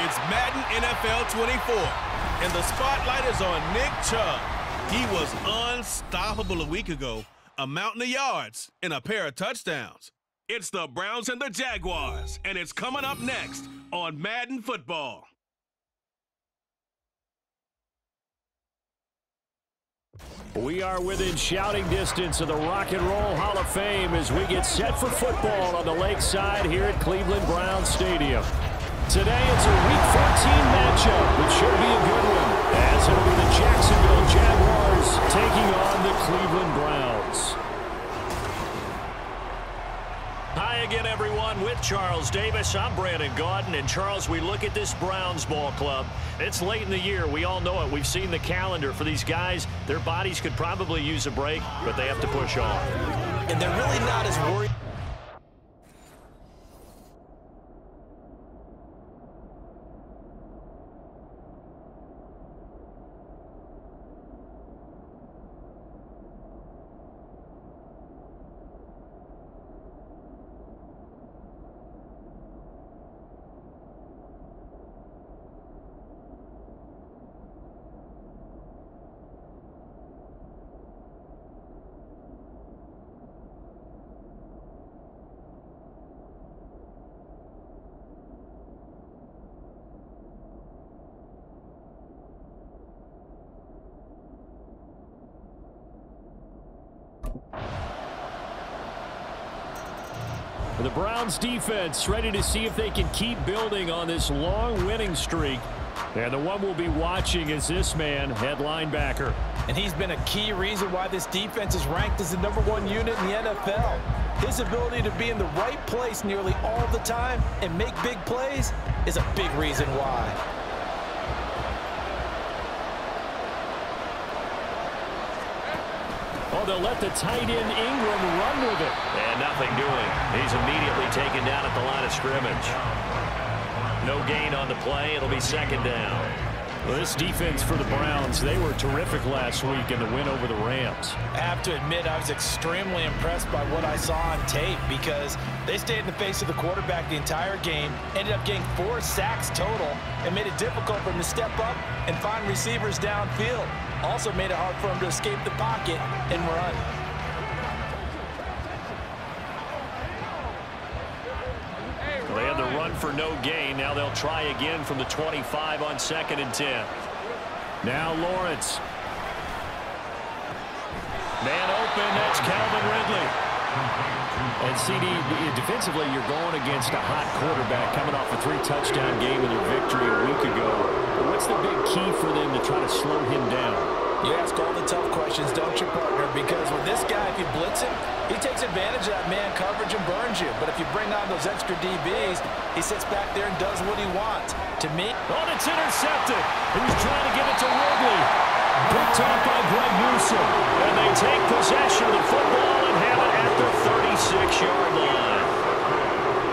It's Madden NFL 24, and the spotlight is on Nick Chubb. He was unstoppable a week ago, a mountain of yards and a pair of touchdowns. It's the Browns and the Jaguars, and it's coming up next on Madden Football. We are within shouting distance of the Rock and Roll Hall of Fame as we get set for football on the lakeside here at Cleveland Browns Stadium. Today it's a Week 14 matchup. It should be a good one, as it'll be the Jacksonville Jaguars taking on the Cleveland Browns. Hi again, everyone. With Charles Davis, I'm Brandon Gaudin. And Charles, we look at this Browns ball club. It's late in the year. We all know it. We've seen the calendar for these guys. Their bodies could probably use a break, but they have to push on. And they're really not as worried. The Browns defense ready to see if they can keep building on this long winning streak. And the one we'll be watching is this man, head linebacker. And he's been a key reason why this defense is ranked as the #1 unit in the NFL. His ability to be in the right place nearly all the time and make big plays is a big reason why. Oh, they'll let the tight end Ingram run with it. And nothing doing. He's immediately taken down at the line of scrimmage. No gain on the play. It'll be second down. Well, this defense for the Browns, they were terrific last week in the win over the Rams. I have to admit, I was extremely impressed by what I saw on tape because they stayed in the face of the quarterback the entire game, ended up getting 4 sacks total, and made it difficult for him to step up and find receivers downfield. Also made it hard for him to escape the pocket and run. Well, they had the run for no gain. Now they'll try again from the 25 on 2nd and 10. Now Lawrence. Man open, that's Calvin Ridley. And CD, defensively, you're going against a hot quarterback coming off a 3-touchdown game with a victory a week ago. What's the big key for them to try to slow him down? You ask all the tough questions, don't you, partner? Because with this guy, if you blitz him, he takes advantage of that man coverage and burns you. But if you bring on those extra DBs, he sits back there and does what he wants. To me... Oh, it's intercepted. He was trying to give it to Ridley. Picked off by Greg Newsom. And they take possession of the football and have it at the 36-yard line.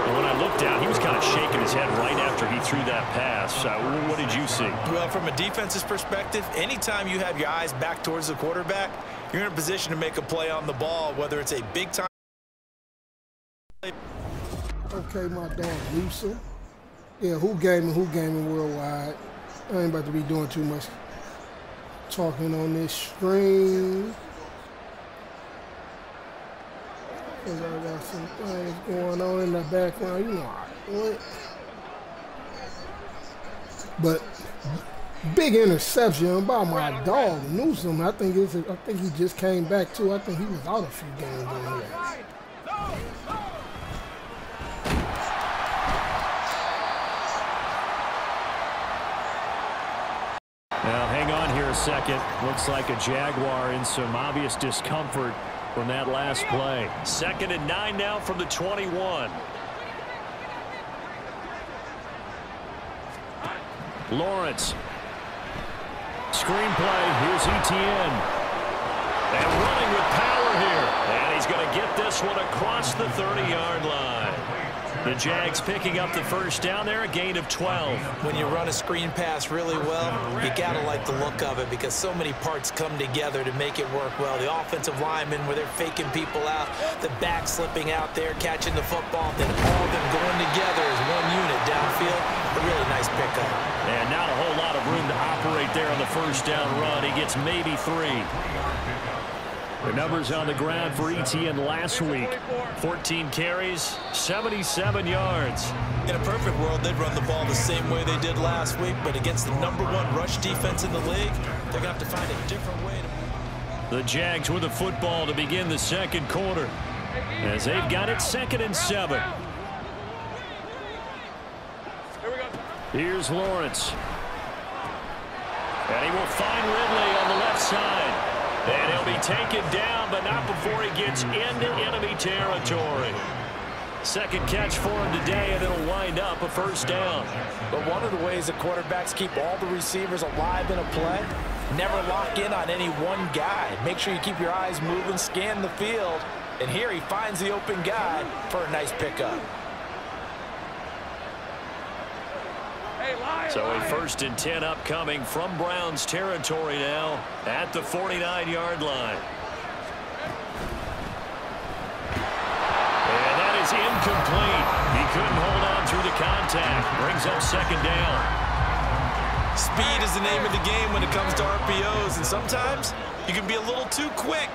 And when I looked down, he was kind of shaking his head right after he threw that pass. What did you see? Well, from a defense's perspective, anytime you have your eyes back towards the quarterback, you're in a position to make a play on the ball, whether it's a big-time... Okay, my dog, Newsom. Yeah, who gaming worldwide. I ain't about to be doing too much talking on this stream. Because I got some things going on in the background. You know what? But big interception by my dog Newsom. I think he just came back too. I think he was out a few games on here. Now, hang on here a second. Looks like a Jaguar in some obvious discomfort from that last play. 2nd and 9 now from the 21. Lawrence. Screenplay. Here's Etienne. And running with power here. And he's going to get this one across the 30-yard line. The Jags picking up the first down there, a gain of 12. When you run a screen pass really well, you got to like the look of it because so many parts come together to make it work well. The offensive linemen where they're faking people out, the back slipping out there, catching the football, then all of them going together as one unit downfield. A really nice pickup. And not a whole lot of room to operate there on the first down run. He gets maybe 3. The numbers on the ground for Etienne last week. 14 carries, 77 yards. In a perfect world, they'd run the ball the same way they did last week, but against the #1 rush defense in the league, they're going to have to find a different way to... The Jags with the football to begin the second quarter, as they've got it 2nd and 7. Here's Lawrence. And he will find Ridley on the left side. And he'll be taken down, but not before he gets into enemy territory. Second catch for him today, and it'll wind up a first down. But one of the ways that quarterbacks keep all the receivers alive in a play, never lock in on any one guy. Make sure you keep your eyes moving, scan the field. And here he finds the open guy for a nice pickup. So a 1st and 10 upcoming from Browns territory now at the 49-yard line. And that is incomplete. He couldn't hold on through the contact. Brings up 2nd down. Speed is the name of the game when it comes to RPOs, and sometimes you can be a little too quick,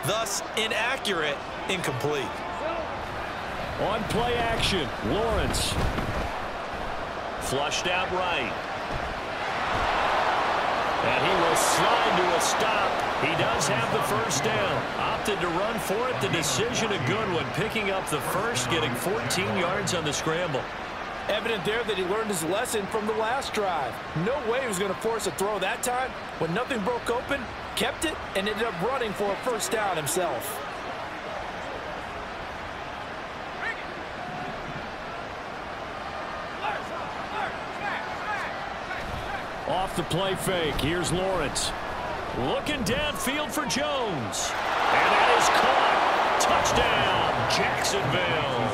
thus inaccurate, incomplete. On play action, Lawrence. Flushed out right. And he will slide to a stop. He does have the first down. Opted to run for it. The decision a good one. Picking up the first, getting 14 yards on the scramble. Evident there that he learned his lesson from the last drive. No way he was going to force a throw that time. When nothing broke open, kept it, and ended up running for a first down himself. Off the play fake. Here's Lawrence. Looking downfield for Jones. And that is caught. Touchdown, Jacksonville.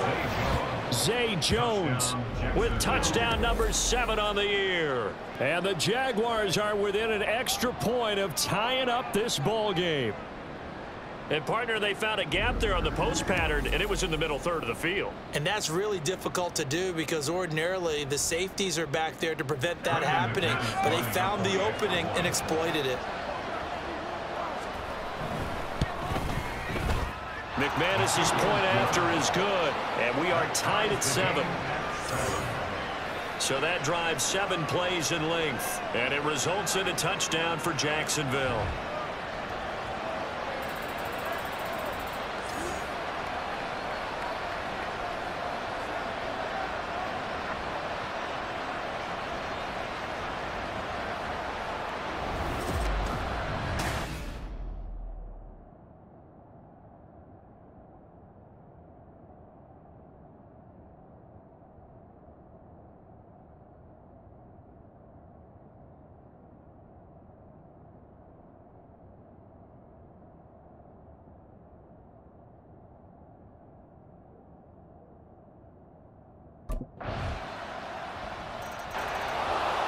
Zay Jones with touchdown number 7 on the year. And the Jaguars are within an extra point of tying up this ball game. And, partner, they found a gap there on the post pattern, and it was in the middle third of the field. And that's really difficult to do because ordinarily the safeties are back there to prevent that happening. But they found the opening and exploited it. McManus's point after is good, and we are tied at 7. So that drives 7 plays in length, and it results in a touchdown for Jacksonville.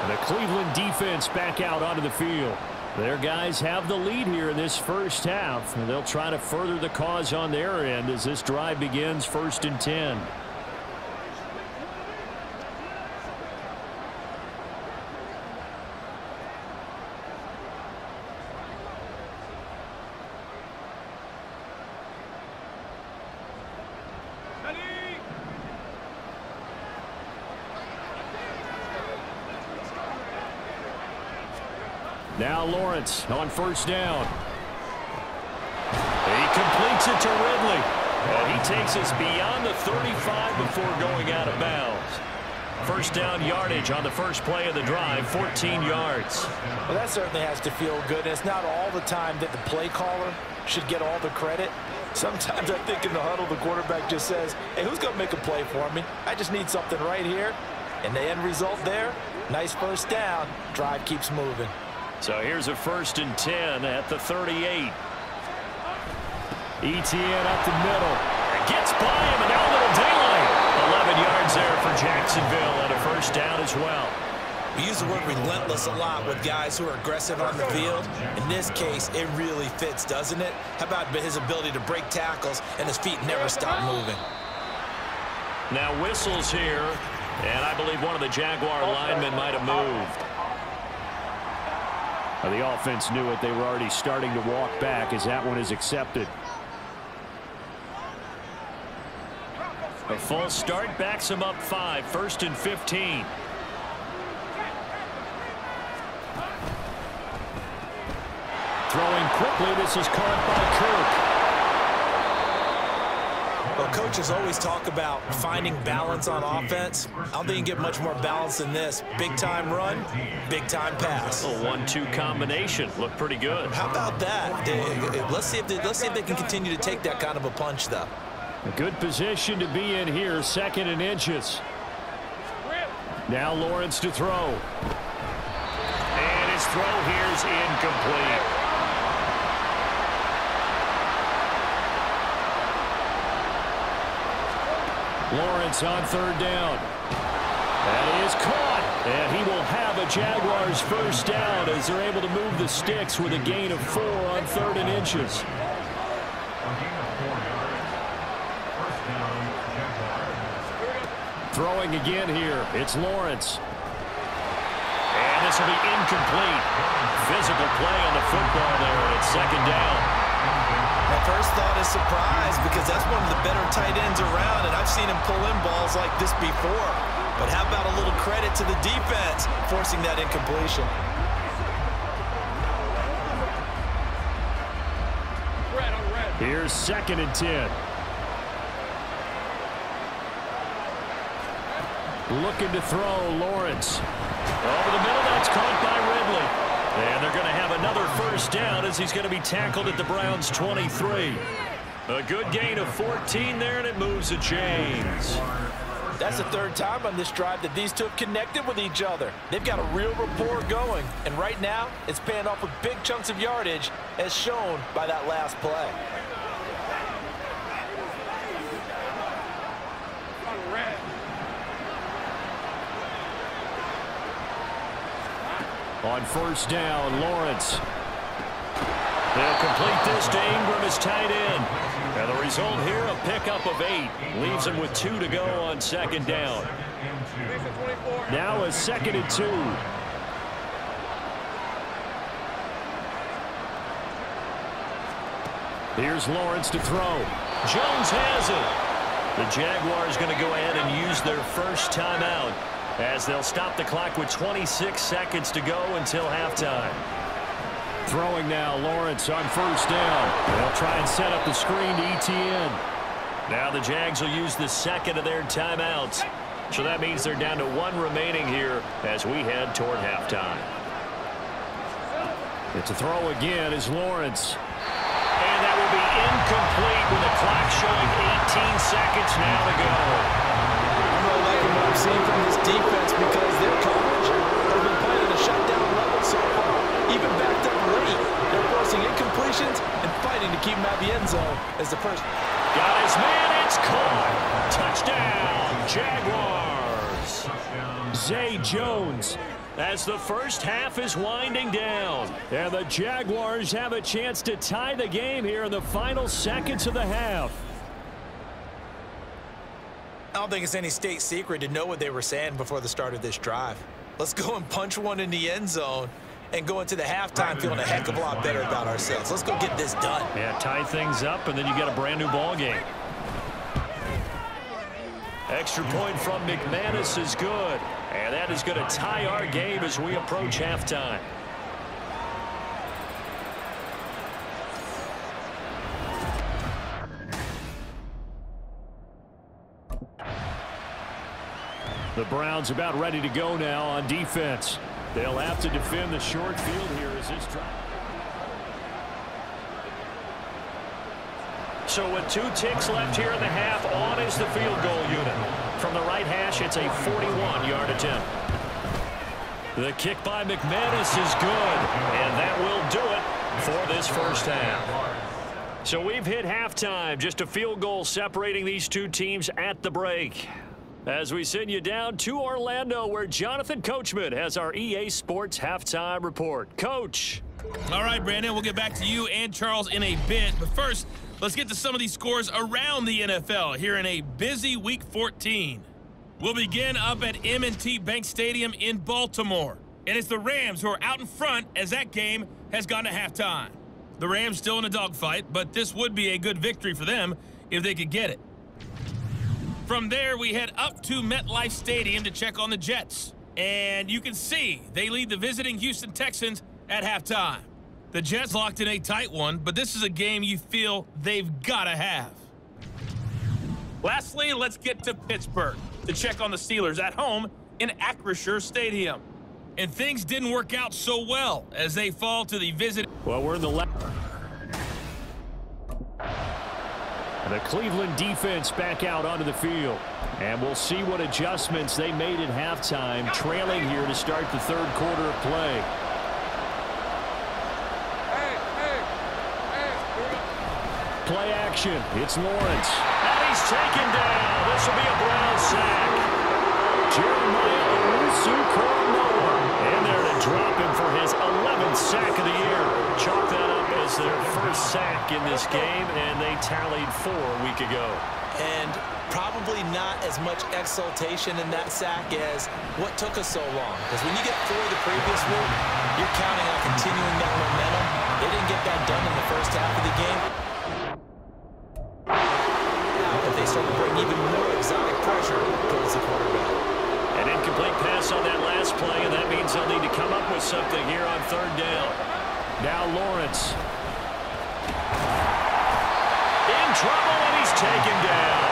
And the Cleveland defense back out onto the field. Their guys have the lead here in this first half, and they'll try to further the cause on their end as this drive begins 1st and 10. Now Lawrence on first down. He completes it to Ridley. And he takes us beyond the 35 before going out of bounds. First down yardage on the first play of the drive, 14 yards. Well, that certainly has to feel good. And it's not all the time that the play caller should get all the credit. Sometimes I think in the huddle, the quarterback just says, hey, who's going to make a play for me? I just need something right here. And the end result there, nice first down. Drive keeps moving. So here's a 1st and 10 at the 38. Etienne up the middle. Gets by him, and now a little daylight. 11 yards there for Jacksonville, and a first down as well. We use the word relentless a lot with guys who are aggressive on the field. In this case, it really fits, doesn't it? How about his ability to break tackles and his feet never stop moving? Now whistles here. And I believe one of the Jaguar linemen might have moved. The offense knew it. They were already starting to walk back as that one is accepted. A false start backs him up 5, 1st and 15. Throwing quickly, this is caught by Kirk. Well, coaches always talk about finding balance on offense. I don't think you can get much more balance than this. Big-time run, big-time pass. A 1-2 combination. Looked pretty good. How about that? Let's see if they can continue to take that kind of a punch, though. A good position to be in here, 2nd and inches. Now Lawrence to throw. And his throw here is incomplete. Lawrence on 3rd down. That is caught. And he will have a Jaguars 1st down as they're able to move the sticks with a gain of 4 on 3rd and inches. Throwing again here. It's Lawrence. And this will be incomplete. Physical play on the football there, and it's 2nd down. My first thought is surprise because that's one of the better tight ends around, and I've seen him pull in balls like this before. But how about a little credit to the defense forcing that incompletion? Here's 2nd and 10. Looking to throw, Lawrence. Over the middle, that's caught by Ridley. And they're going to have another 1st down as he's going to be tackled at the Browns' 23. A good gain of 14 there, and it moves the chains. That's the 3rd time on this drive that these two have connected with each other. They've got a real rapport going, and right now it's paying off with big chunks of yardage as shown by that last play. On 1st down, Lawrence. They'll complete this to Ingram as tight end. And the result here, a pickup of 8. Leaves him with 2 to go on 2nd down. Now a 2nd and 2. Here's Lawrence to throw. Jones has it. The Jaguars going to go ahead and use their 1st timeout, as they'll stop the clock with 26 seconds to go until halftime. Throwing now, Lawrence on 1st down. They'll try and set up the screen to ETN. Now the Jags will use the 2nd of their timeouts. So that means they're down to 1 remaining here as we head toward halftime. It's a throw again is Lawrence. And that will be incomplete with the clock showing 18 seconds now to go. I'm really liking what I'm seeing from this defense because their coverage has been playing at a shutdown level so far. Even backed up late, they're forcing incompletions and fighting to keep him out of the end zone as the first. Got his man, it's caught. Touchdown, Jaguars. Zay Jones, as the 1st half is winding down. And the Jaguars have a chance to tie the game here in the final seconds of the half. I don't think it's any state secret to know what they were saying before the start of this drive. Let's go and punch one in the end zone and go into the halftime feeling a heck of a lot better about ourselves. Let's go get this done. Yeah, tie things up, and then you got a brand new ball game. Extra point from McManus is good. And that is going to tie our game as we approach halftime. The Browns about ready to go now on defense. They'll have to defend the short field here as this drive. So with 2 ticks left here in the half, on is the field goal unit. From the right hash, it's a 41-yard attempt. The kick by McManus is good, and that will do it for this 1st half. So we've hit halftime, just a field goal separating these 2 teams at the break. As we send you down to Orlando, where Jonathan Coachman has our EA Sports halftime report. Coach. All right, Brandon, we'll get back to you and Charles in a bit. But first, let's get to some of these scores around the NFL here in a busy Week 14. will begin up at M&T Bank Stadium in Baltimore. And it's the Rams who are out in front as that game has gone to halftime. The Rams still in a dogfight, but this would be a good victory for them if they could get it. From there, we head up to MetLife Stadium to check on the Jets. And you can see they lead the visiting Houston Texans at halftime. The Jets locked in a tight one, but this is a game you feel they've got to have. Lastly, let's get to Pittsburgh to check on the Steelers at home in Acrisure Stadium. And things didn't work out so well as they fall to the visit. Well, we're in the left. The Cleveland defense back out onto the field. And we'll see what adjustments they made at halftime, trailing here to start the third quarter of play. Play action. It's Lawrence. And he's taken down. This will be a Brown sack. Jeremiah Owusu-Koramoah. And there to drop him for his 11th sack of the year. Chalk that up as their first sack in this game, and they tallied 4 a week ago. And probably not as much exultation in that sack as what took us so long. Because when you get 4 the previous week, you're counting on continuing that momentum. They didn't get that done in the first half of the game. Now, if they start to bring even more exotic pressure towards the quarterback. An incomplete pass on that last play, and that means they'll need to come up with something here on third down. Now Lawrence. In trouble, and he's taken down.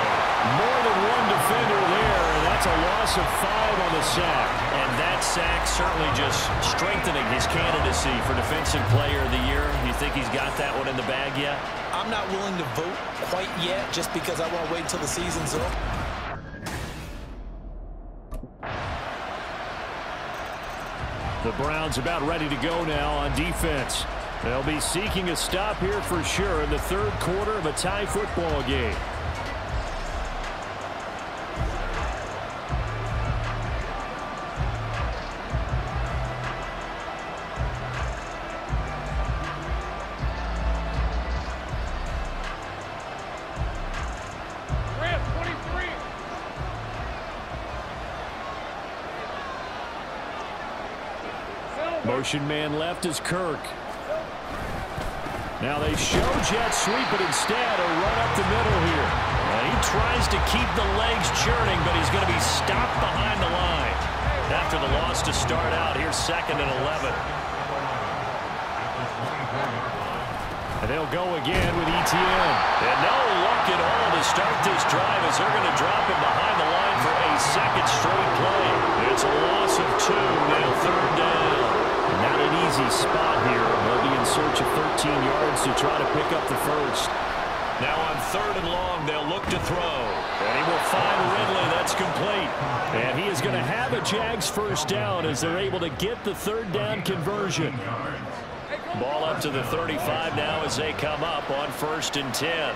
More than one defender there, and that's a loss of 5 on the sack. And that sack certainly just strengthening his candidacy for Defensive Player of the Year. You think he's got that one in the bag yet? I'm not willing to vote quite yet just because I want to wait until the season's over. The Browns about ready to go now on defense. They'll be seeking a stop here for sure in the third quarter of a tie football game. Motion man left is Kirk. Now they show jet sweep, but instead a run up the middle here. He tries to keep the legs churning, but he's going to be stopped behind the line. After the loss to start out, here's 2nd and 11. And they'll go again with ETN. And no luck at all to start this drive as they're going to drop him behind the line for a second straight play. It's a loss of 2, now third down. Not an easy spot here. They'll be in search of 13 yards to try to pick up the first. Now on 3rd and long, they'll look to throw. And he will find Ridley. That's complete. And he is going to have a Jags first down as they're able to get the third down conversion. Ball up to the 35 now as they come up on 1st and 10.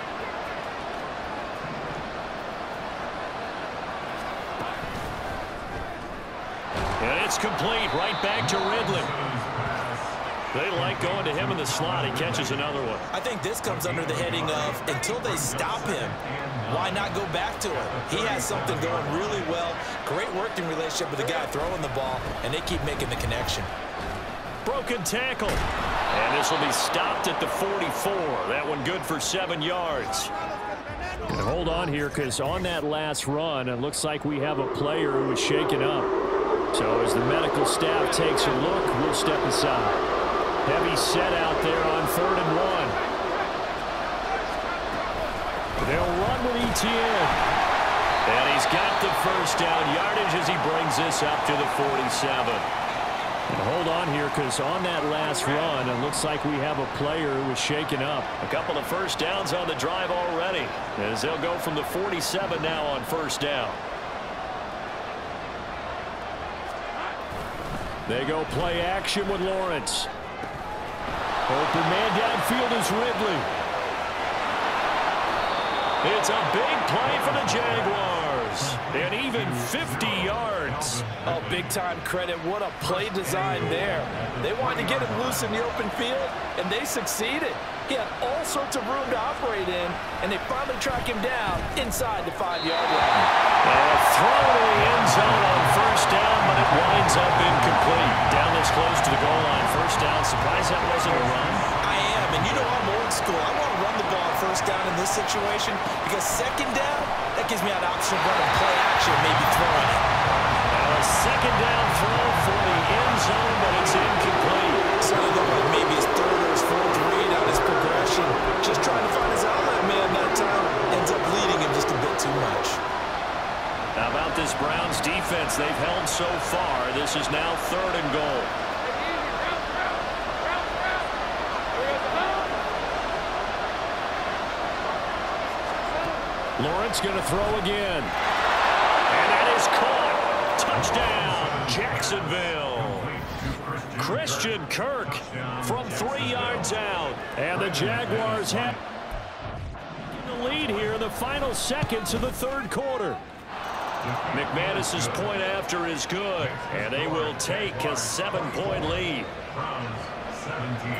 And it's complete right back to Ridley. They like going to him in the slot. He catches another one. I think this comes under the heading of until they stop him, why not go back to him? He has something going really well. Great working relationship with the guy throwing the ball, and they keep making the connection. Broken tackle. And this will be stopped at the 44. That one good for 7 yards. And hold on here because on that last run, it looks like we have a player who is shaken up. So as the medical staff takes a look, we'll step aside. Heavy set out there on 3rd and 1. They'll run with ETN. And he's got the first down yardage as he brings this up to the 47. And hold on here because on that last run, it looks like we have a player who was shaken up. A couple of first downs on the drive already as they'll go from the 47 now on 1st down. They go play action with Lawrence. Open man downfield is Ridley. It's a big play for the Jaguars. And even 50 yards. Oh, big-time credit. What a play design there. They wanted to get him loose in the open field, and they succeeded. He had all sorts of room to operate in, and they finally track him down inside the 5-yard line. And throw to the end zone on first down, but it winds up incomplete. Down this close to the goal line. First down. Surprised that wasn't a run. I am, and you know I'm old school. I want to run the ball on first down in this situation because second down, that gives me an option of running play action, maybe throwing it. Now a second down throw for the end zone, but it's incomplete. Certainly looked like maybe his third or his fourth read on his progression. Just trying to find his outlet man that time. Ends up leading him just a bit too much. How about this Browns defense? They've held so far. This is now 3rd and goal. Lawrence going to throw again. And that is caught. Touchdown, Jacksonville. Christian Kirk from 3 yards out. And the Jaguars have the lead here in the final seconds of the 3rd quarter. McManus's point after is good, and they will take a 7-point lead. Browns 17.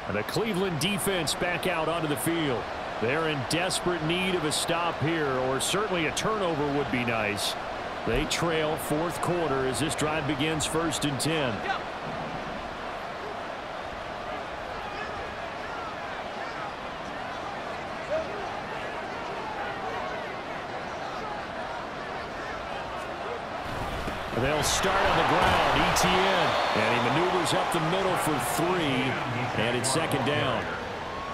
And the Cleveland defense back out onto the field. They're in desperate need of a stop here, or certainly a turnover would be nice. They trail 4th quarter as this drive begins 1st and 10. They'll start on the ground. ETN. And he maneuvers up the middle for 3. And it's 2nd down.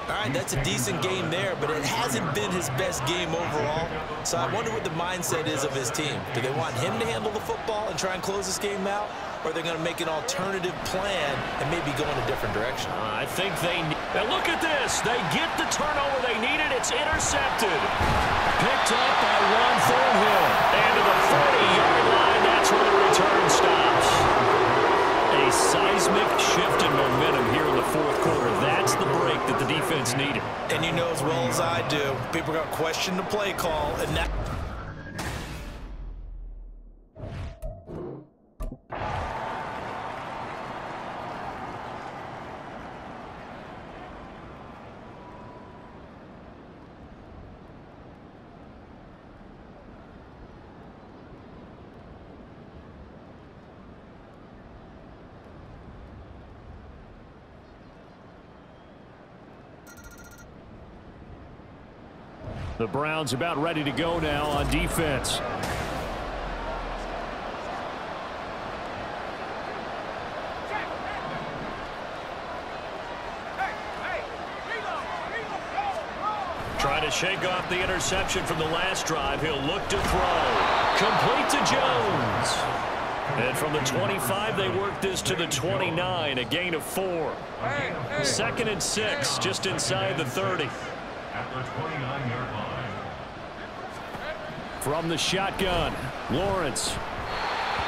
All right, that's a decent game there, but it hasn't been his best game overall. So I wonder what the mindset is of his team. Do they want him to handle the football and try and close this game out? Or are they going to make an alternative plan and maybe go in a different direction? I think they need... Now look at this. They get the turnover they needed. It's intercepted. Picked up by Ron Thornhill. And to the 40-yard line, that's where the return stops. A seismic shift in momentum here in the 4th quarter. That's the break that the defense needed. And you know as well as I do, people are going to question the play call, and that... The Browns about ready to go now on defense. Trying to shake off the interception from the last drive. He'll look to throw. Complete to Jones. And from the 25, they work this to the 29, a gain of 4. 2nd and 6, just inside the 30. At the 29-yard line. From the shotgun, Lawrence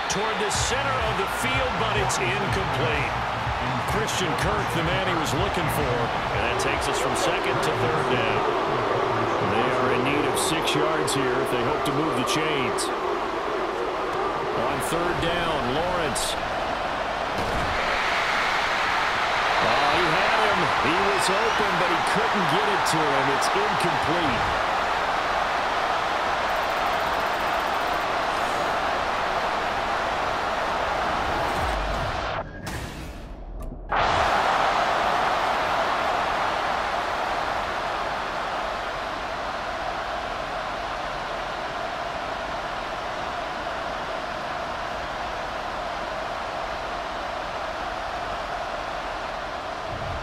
toward the center of the field, but it's incomplete. Christian Kirk, the man he was looking for, and that takes us from 2nd to 3rd down. They are in need of 6 yards here if they hope to move the chains. On 3rd down, Lawrence. Oh, he had him. He was open, but he couldn't get it to him. It's incomplete.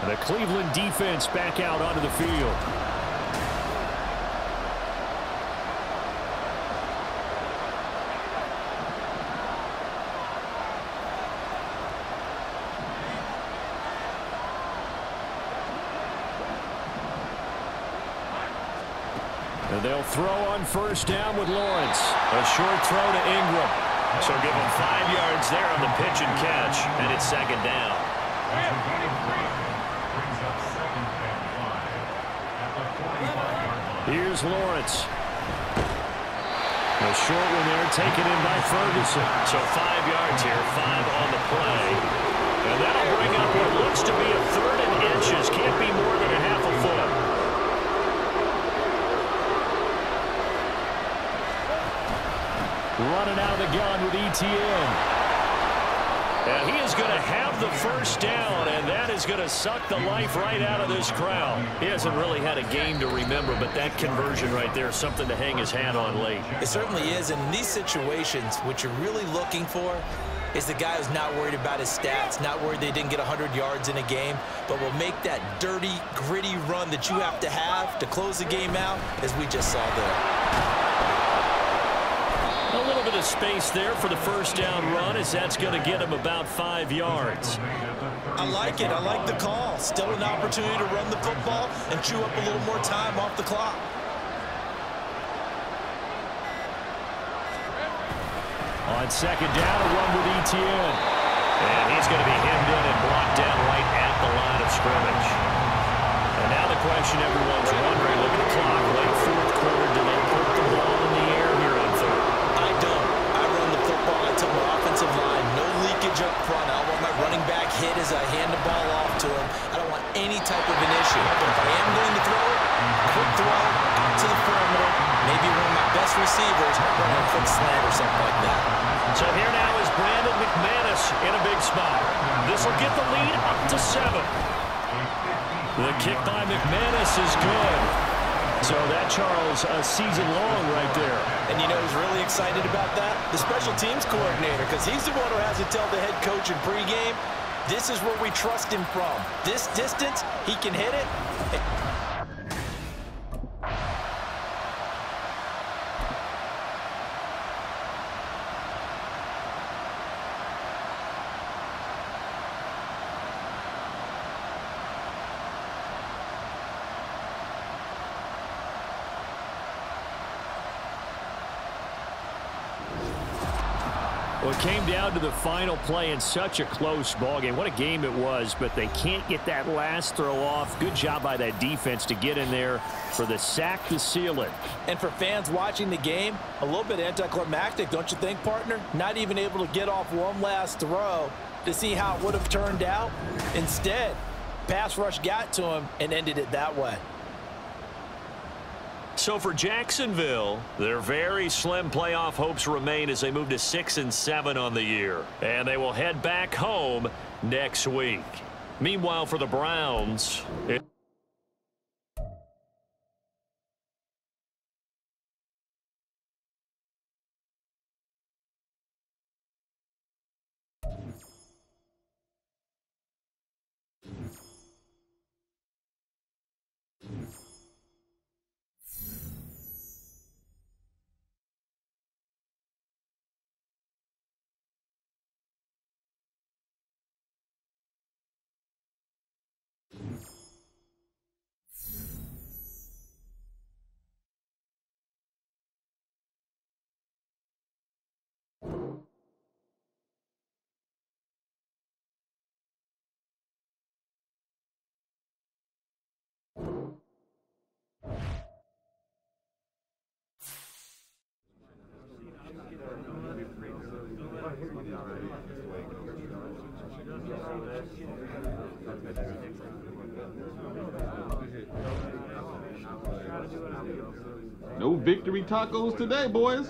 And the Cleveland defense back out onto the field. And they'll throw on 1st down with Lawrence. A short throw to Ingram. So give him 5 yards there on the pitch and catch. And it's 2nd down. Here's Lawrence. A short one there, taken in by Ferguson. So 5 yards here, 5 on the play. And that'll bring up what looks to be a 3rd and inches. Can't be more than a half a foot. Running out of the gun with ETN. And he is going to have the first down, and that is going to suck the life right out of this crowd. He hasn't really had a game to remember, but that conversion right there is something to hang his hat on late. It certainly is, and in these situations, what you're really looking for is the guy who's not worried about his stats, not worried they didn't get 100 yards in a game, but will make that dirty, gritty run that you have to close the game out, as we just saw there. A little bit of space there for the first down run, as that's going to get him about 5 yards. I like it. I like the call. Still an opportunity to run the football and chew up a little more time off the clock. On second down, a run with ETN. And he's going to be hemmed in and blocked down right at the line of scrimmage. And now the question everyone's wondering, look at the clock, late 4th quarter, do they put the ball in the air here on 3rd? I don't. I run the football. I tell my offensive line, no leakage up front. I want my running back hit as I hand the ball off to him. I don't want any type of an issue. But if I am going to throw it, quick throw out to the perimeter, maybe one of my best receivers running a quick slant or something like that. So here now is Brandon McManus in a big spot. This will get the lead up to 7. The kick by McManus is good. So that, Charles, a season long right there. And you know who's really excited about that? The special teams coordinator, because he's the one who has to tell the head coach in pregame, this is where we trust him from. This distance, he can hit it. Well, it came down to the final play in such a close ballgame. What a game it was, but they can't get that last throw off. Good job by that defense to get in there for the sack to seal it. And for fans watching the game, a little bit anticlimactic, don't you think, partner? Not even able to get off one last throw to see how it would have turned out. Instead, pass rush got to him and ended it that way. So for Jacksonville, their very slim playoff hopes remain as they move to 6-7 on the year. And they will head back home next week. Meanwhile, for the Browns, No victory tacos today, boys.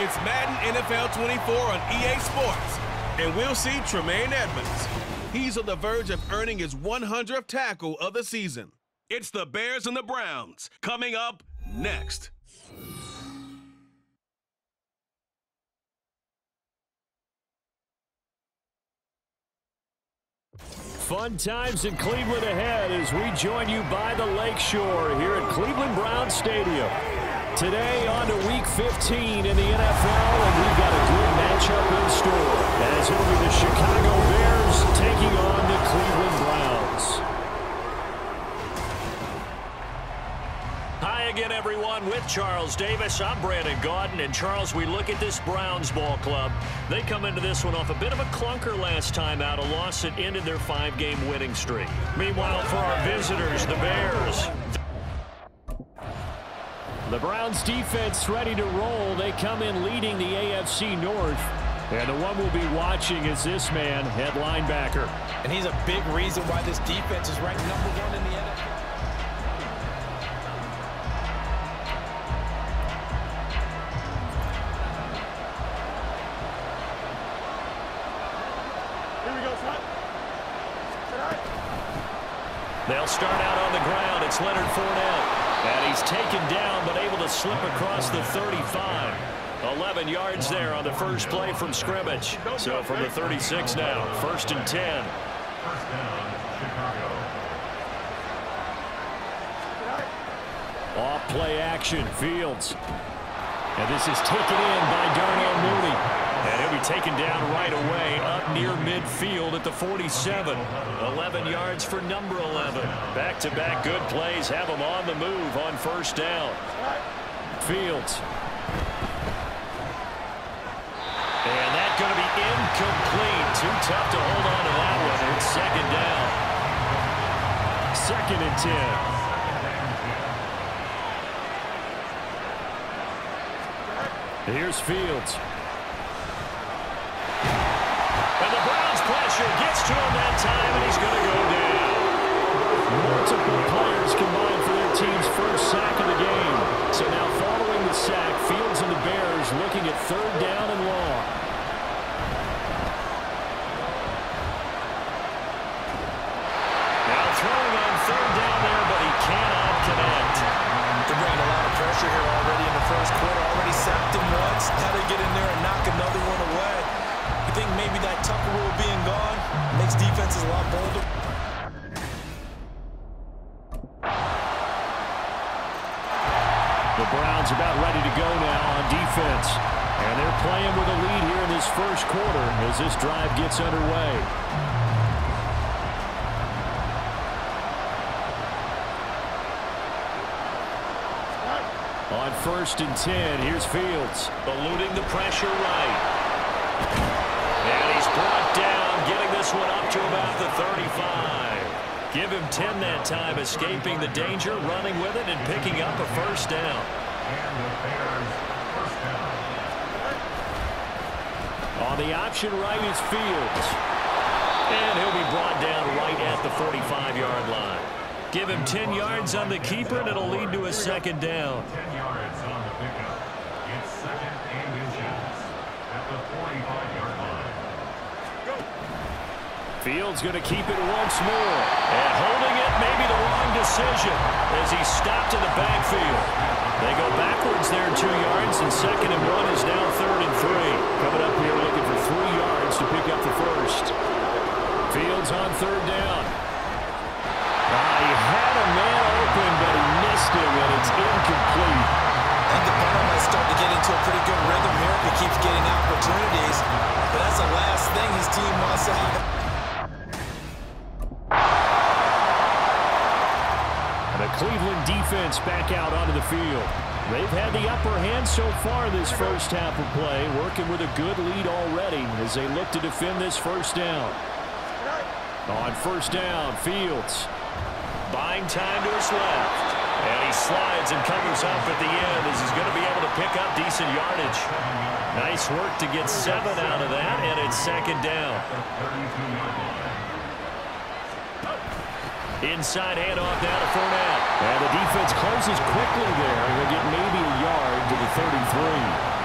It's Madden NFL 24 on EA Sports, and we'll see Tremaine Edmonds. He's on the verge of earning his 100th tackle of the season. It's the Bears and the Browns coming up next. Fun times in Cleveland ahead as we join you by the Lakeshore here at Cleveland Browns Stadium. Today on to Week 15 in the NFL, and we've got a good matchup in store as it'll be the Chicago Bears taking on the Cleveland Browns. Hi again, everyone. With Charles Davis, I'm Brandon Gaudin. And Charles, we look at this Browns ball club. They come into this one off a bit of a clunker last time out, a loss that ended their 5-game winning streak. Meanwhile, for our visitors, the Bears. The Browns defense ready to roll. They come in leading the AFC North. And the one we'll be watching is this man at linebacker. And he's a big reason why this defense is ranked #1 in the NFL. They'll start out on the ground. It's Leonard Fournette. And he's taken down, but able to slip across the 35. 11 yards there on the first play from scrimmage. So from the 36 now, 1st and 10. First down, Chicago. Off play action, Fields. And this is taken in by Darnell Mooney. And he'll be taken down right away up near midfield at the 47. 11 yards for number 11. Back-to-back good plays have him on the move on first down. Fields. And that's going to be incomplete. Too tough to hold on to that one. It's second down. 2nd and 10. Here's Fields. And the Browns pressure gets to him that time, and he's going to go down. Multiple players combined for their team's first sack of the game. So now following the sack, Fields and the Bears looking at 3rd down and long. Now throwing on 3rd down there, but he cannot connect. They're bringing a lot of pressure here already in the first quarter. Already sacked him once. How to get in there and knock another one away. I think maybe that Tucker rule being gone makes defenses a lot bolder. The Browns about ready to go now on defense. And they're playing with a lead here in this first quarter as this drive gets underway. On 1st and 10, here's Fields. Eluding the pressure right. And he's brought down, getting this one up to about the 35. Give him 10 that time, escaping the danger, running with it, and picking up a first down. And the Bears, first down. On the option right is Fields. And he'll be brought down right at the 45-yard line. Give him 10 yards on the keeper, and it'll lead to a second down. 10 yards on the pickup. It's 2nd and inches at the 45-yard line. Fields going to keep it once more. And holding it, maybe the wrong decision as he stopped in the backfield. They go backwards there 2 yards, and 2nd and 1 is now 3rd and 3. Coming up here looking for 3 yards to pick up the first. Fields on 3rd down. He had a man open, but he missed him, and it's incomplete. I think the punter might start to get into a pretty good rhythm here if he keeps getting opportunities. But that's the last thing his team wants to have. The Cleveland defense back out onto the field. They've had the upper hand so far this first half of play, working with a good lead already as they look to defend this first down. On first down, Fields. Buying time to his left. And he slides and covers up at the end as he's going to be able to pick up decent yardage. Nice work to get 7 out of that, and it's second down. Inside handoff now to Fournette. And the defense closes quickly there. They'll get maybe a yard to the 33.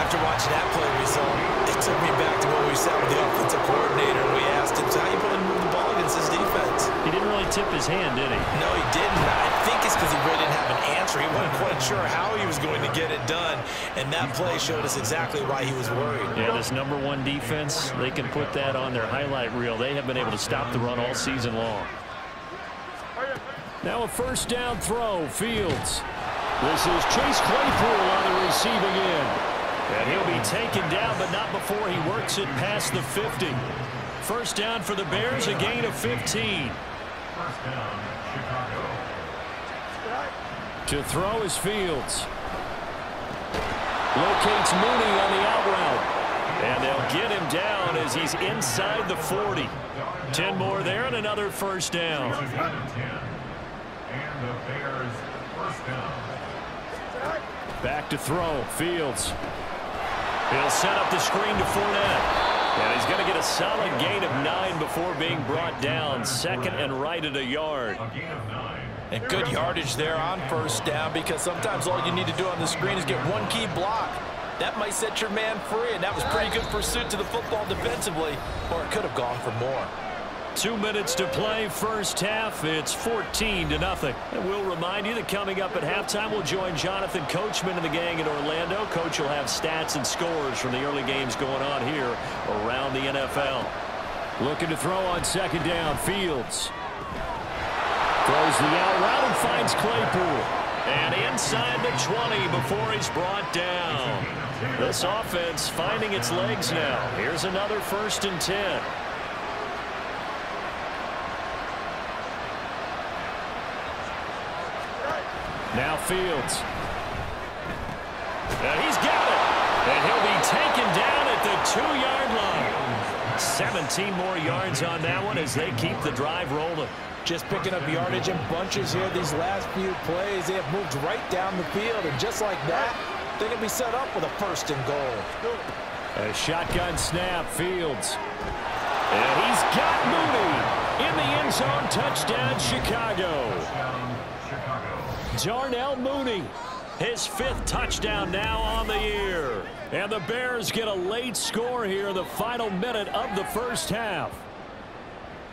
After watching that play result, it took me back to when we sat with the offensive coordinator and we asked him, so how you going to move the ball against this defense? He didn't really tip his hand, did he? No, he didn't. I think it's because he really didn't have an answer. He wasn't quite sure how he was going to get it done, and that play showed us exactly why he was worried. Yeah, this #1 defense, they can put that on their highlight reel. They have been able to stop the run all season long. Now a first down throw, Fields. This is Chase Claypool on the receiving end. And he'll be taken down, but not before he works it past the 50. First down for the Bears, a gain of 15. First down, Chicago. To throw is Fields. Locates Mooney on the out route. And they'll get him down as he's inside the 40. 10 more there and another first down. And the Bears first down. Back to throw, Fields. He'll set up the screen to Fournette. And he's going to get a solid gain of 9 before being brought down. Second and right at a yard. A gain of 9. And good yardage there on first down, because sometimes all you need to do on the screen is get one key block. That might set your man free, and that was pretty good pursuit to the football defensively, or it could have gone for more. 2 minutes to play, first half. It's 14-0. And we'll remind you that coming up at halftime, we'll join Jonathan Coachman and the gang in Orlando. Coach will have stats and scores from the early games going on here around the NFL. Looking to throw on second down, Fields. Throws the out route and finds Claypool. And inside the 20 before he's brought down. This offense finding its legs now. Here's another 1st and 10. Now Fields. And he's got it. And he'll be taken down at the 2-yard line. 17 more yards on that one as they keep the drive rolling. Just picking up yardage in bunches here these last few plays. They have moved right down the field, and just like that, they're going to be set up with a 1st and goal. A shotgun snap, Fields. And he's got Mooney in the end zone. Touchdown, Chicago. Darnell Mooney, his 5th touchdown now on the year. And the Bears get a late score here in the final minute of the first half.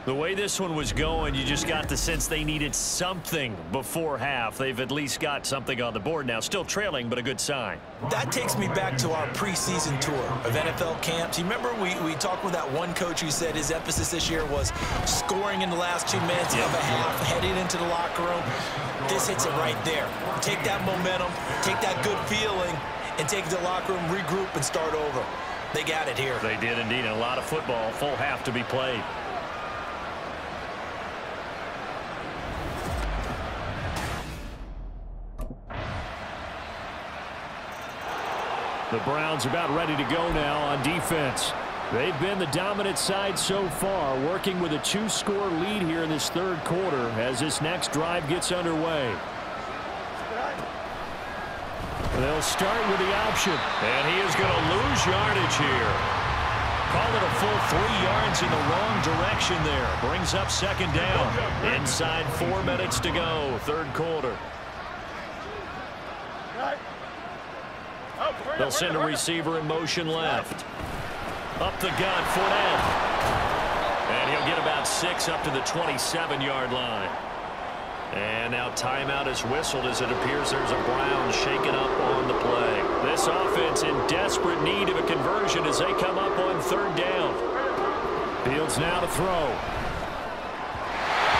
The way this one was going, you just got the sense they needed something before half. They've at least got something on the board now. Still trailing, but a good sign. That takes me back to our preseason tour of NFL camps. You remember we talked with that one coach who said his emphasis this year was scoring in the last 2 minutes of a half, heading into the locker room. This hits it right there. Take that momentum, take that good feeling, and take it to the locker room, regroup, and start over. They got it here. They did indeed, and a lot of football, full half to be played. The Browns about ready to go now on defense. They've been the dominant side so far, working with a 2-score lead here in this 3rd quarter as this next drive gets underway. They'll start with the option, and he is going to lose yardage here. Call it a full 3 yards in the wrong direction there. Brings up second down. Inside 4 minutes to go, 3rd quarter. They'll send a receiver in motion left. Up the gut, Fournette. And he'll get about 6 up to the 27-yard line. And now timeout is whistled as it appears there's a Brown shaken up on the play. This offense in desperate need of a conversion as they come up on 3rd down. Fields now to throw.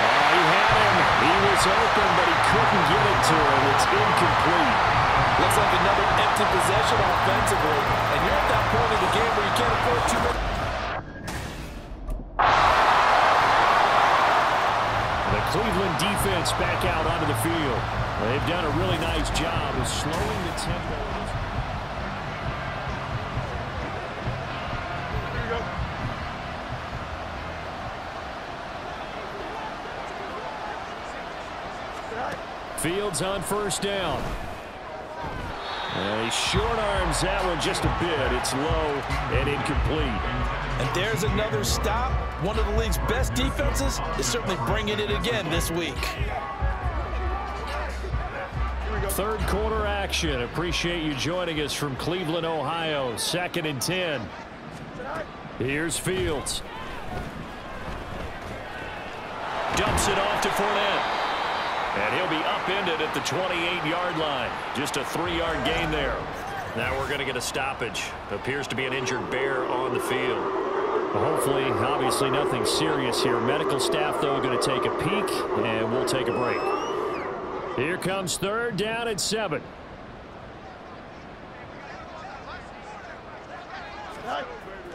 He had him. He was open, but he couldn't get it to him. It's incomplete. Looks like another empty possession offensively. And you're at that point of the game where you can't afford too many. The Cleveland defense back out onto the field. They've done a really nice job of slowing the tempo. Fields on 1st down. He short arms that one just a bit. It's low and incomplete. And there's another stop. One of the league's best defenses is certainly bringing it again this week. Third quarter action. Appreciate you joining us from Cleveland, Ohio. 2nd and 10. Here's Fields. Dumps it off to Fournette. And he'll be upended at the 28-yard line. Just a 3-yard gain there. Now we're going to get a stoppage. Appears to be an injured bear on the field. Hopefully, obviously nothing serious here. Medical staff, though, going to take a peek, and we'll take a break. Here comes 3rd down and 7.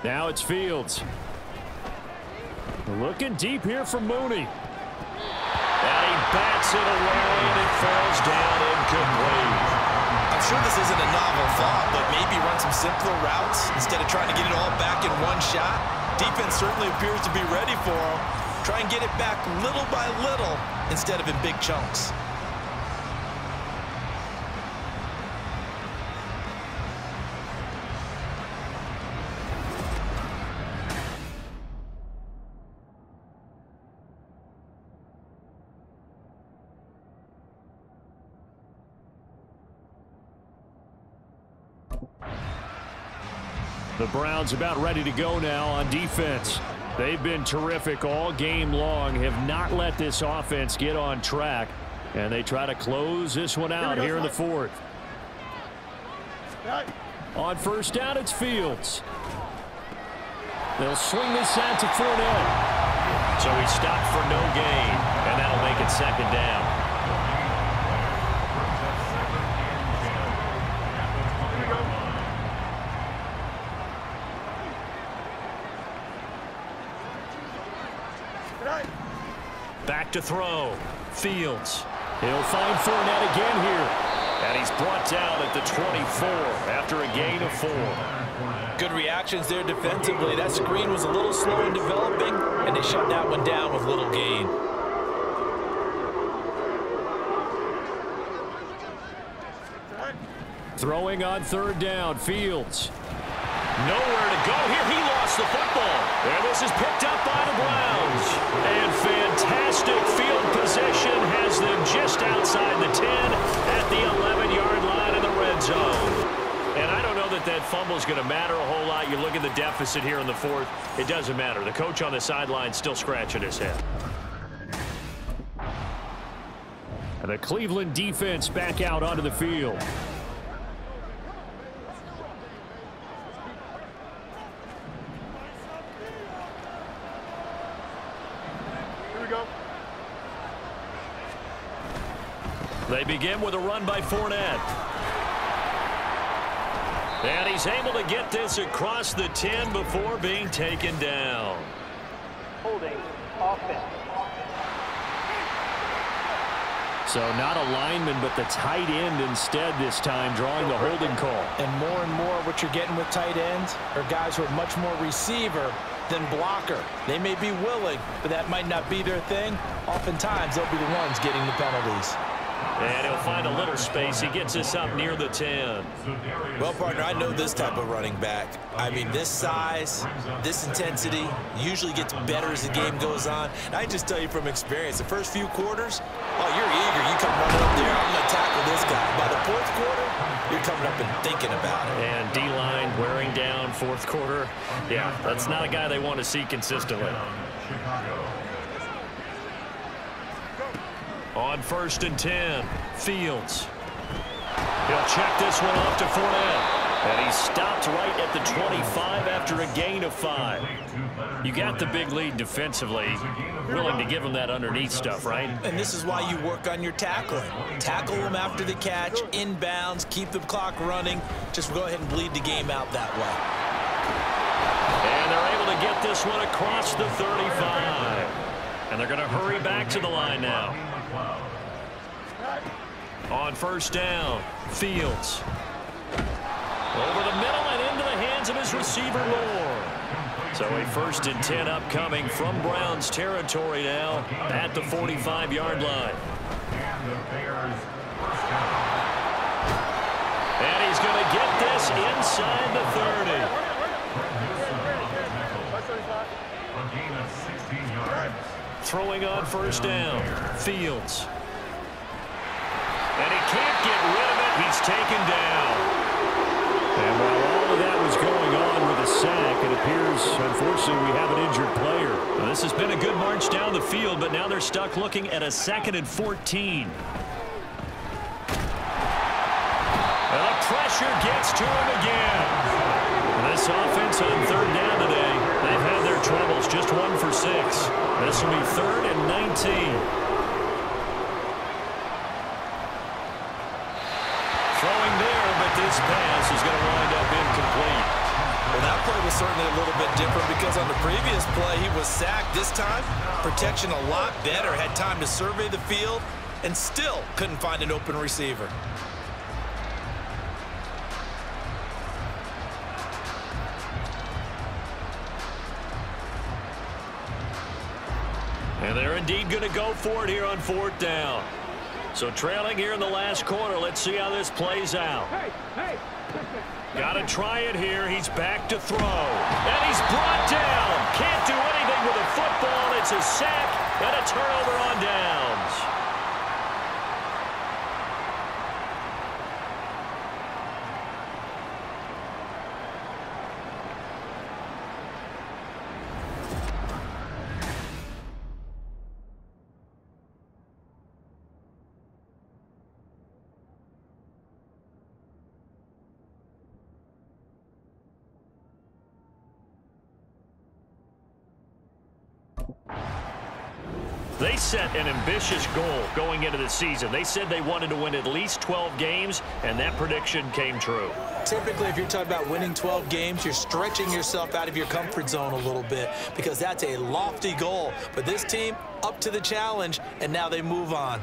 Now it's Fields. Looking deep here for Mooney. And he bats it away, and it falls down incomplete. I'm sure this isn't a novel thought, but maybe run some simpler routes instead of trying to get it all back in one shot. Defense certainly appears to be ready for him. Try and get it back little by little instead of in big chunks. The Browns about ready to go now on defense. They've been terrific all game long, have not let this offense get on track, and they try to close this one out here in the 4th. On 1st down, it's Fields. They'll swing this out to Fournette. So he stopped for no gain, and that'll make it 2nd down. Back to throw. Fields. He'll find Fournette again here. And he's brought down at the 24 after a gain of 4. Good reactions there defensively. That screen was a little slow in developing, and they shut that one down with little gain. Throwing on 3rd down, Fields. Nowhere to go here. He lost the football. And this is picked up by the Browns. And fantastic field possession has them just outside the 10 at the 11-yard line in the red zone. And I don't know that that fumble is going to matter a whole lot. You look at the deficit here in the 4th. It doesn't matter. The coach on the sideline still scratching his head. And the Cleveland defense back out onto the field. They begin with a run by Fournette. And he's able to get this across the 10 before being taken down. Holding offense. So not a lineman, but the tight end instead this time, drawing the holding call. And more what you're getting with tight ends are guys who are much more receiver than blocker. They may be willing, but that might not be their thing. Oftentimes, they'll be the ones getting the penalties. And he'll find a little space. He gets us up near the 10. Well, partner, I know this type of running back. I mean, this size, this intensity usually gets better as the game goes on. And I just tell you from experience, the first few quarters, oh, you're eager. You come running up there, I'm going to tackle this guy. By the 4th quarter, you're coming up and thinking about it. And D-line wearing down 4th quarter. Yeah, that's not a guy they want to see consistently. On 1st and 10, Fields. He'll check this one off to Fournette. And he stopped right at the 25 after a gain of 5. You got the big lead defensively. Willing to give him that underneath stuff, right? And this is why you work on your tackling. Tackle them after the catch, inbounds, keep the clock running. Just go ahead and bleed the game out that way. And they're able to get this one across the 35. And they're going to hurry back to the line now. On 1st down, Fields. Over the middle and into the hands of his receiver, Moore. So a 1st and 10 upcoming from Browns territory now at the 45-yard line. And he's going to get this inside the 30. Throwing on 1st down, Fields. And he can't get rid of it. He's taken down. And while all of that was going on with a sack, it appears, unfortunately, we have an injured player. Well, this has been a good march down the field, but now they're stuck looking at a 2nd and 14. And the pressure gets to him again. And this offense on 3rd down today, they've had their troubles. Just 1 for 6. This will be 3rd and 19. Throwing there, but this pass is going to wind up incomplete. Well, that play was certainly a little bit different because on the previous play, he was sacked. This time, protection a lot better. Had time to survey the field and still couldn't find an open receiver. And they're indeed going to go for it here on 4th down. So trailing here in the last quarter. Let's see how this plays out. Got to try it here. He's back to throw. And he's brought down. Can't do anything with a football. It's a sack and a turnover on downs. They set an ambitious goal going into the season. They said they wanted to win at least 12 games, and that prediction came true. Typically, if you're talking about winning 12 games, you're stretching yourself out of your comfort zone a little bit because that's a lofty goal. But this team, up to the challenge, and now they move on.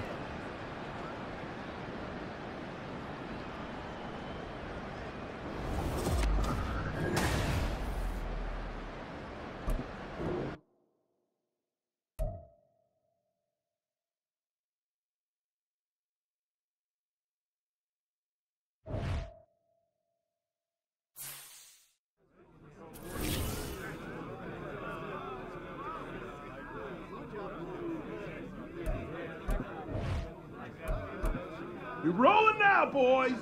We're rolling now, boys.